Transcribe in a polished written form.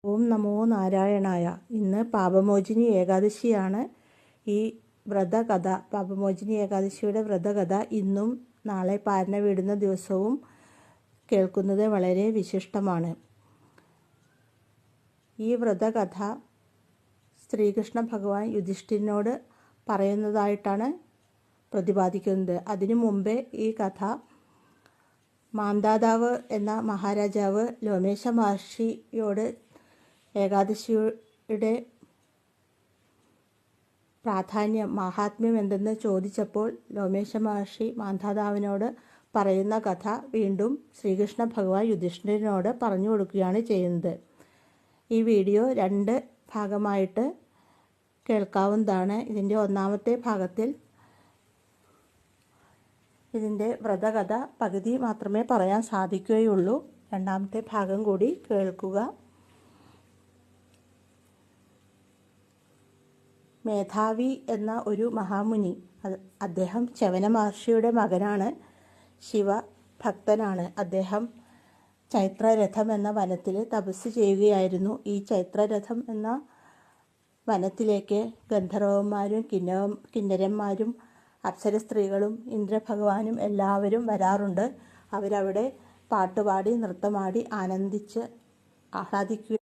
ഓം നമോ നാരായണായ. ഇന്ന് പാപമോചിനി ഏകാദശിയാണ്. ഈ വ്രതകഥ, പാപമോചിനി ഏകാദശിയുടെ വ്രതകഥ ഇന്നും നാളെ പാരണ വീടുന്ന ദിവസവും കേൾക്കുന്നത് വളരെ വിശിഷ്ടമാണ്. ഈ വ്രതകഥ ശ്രീകൃഷ്ണ ഭഗവാൻ യുധിഷ്ഠിരനോട് പറയുന്നതായിട്ടാണ് പ്രതിപാദിക്കുന്നത്. അതിനു മുമ്പേ ഈ കഥ മാന്ധാതാവ് എന്ന മഹാരാജാവ് ലോമേശ മഹർഷിയോട് ഏകാദശിയുടെ പ്രാധാന്യം, മാഹാത്മ്യം എന്തെന്ന് ചോദിച്ചപ്പോൾ ലോമേശ മഹർഷി മാന്ധാതാവിനോട് പറയുന്ന കഥ വീണ്ടും ശ്രീകൃഷ്ണ ഭഗവാൻ യുധിഷ്ഠിരനോട് പറഞ്ഞു കൊടുക്കുകയാണ് ചെയ്യുന്നത്. ഈ വീഡിയോ 2 ഭാഗമായിട്ട് കേൾക്കാവുന്നതാണ്. ഇതിൻ്റെ ഒന്നാമത്തെ ഭാഗത്തിൽ ഇതിൻ്റെ വ്രതകഥ പകുതി മാത്രമേ പറയാൻ സാധിക്കുകയുള്ളൂ. രണ്ടാമത്തെ ഭാഗം കൂടി കേൾക്കുക. മേധാവി എന്ന ഒരു മഹാമുനി, അദ്ദേഹം ച്യവന മഹർഷിയുടെ മകനാണ്, ശിവഭക്തനാണ്. അദ്ദേഹം ചൈത്രരഥം എന്ന വനത്തിൽ തപസ് ചെയ്യുകയായിരുന്നു. ഈ ചൈത്രരഥം എന്ന വനത്തിലേക്ക് ഗന്ധർവന്മാരും കിന്നരന്മാരും അപ്സര സ്ത്രീകളും ഇന്ദ്രഭഗവാനും എല്ലാവരും വരാറുണ്ട്. അവരവിടെ പാട്ടുപാടി നൃത്തമാടി ആനന്ദിച്ച് ആഹ്ലാദിക്കുക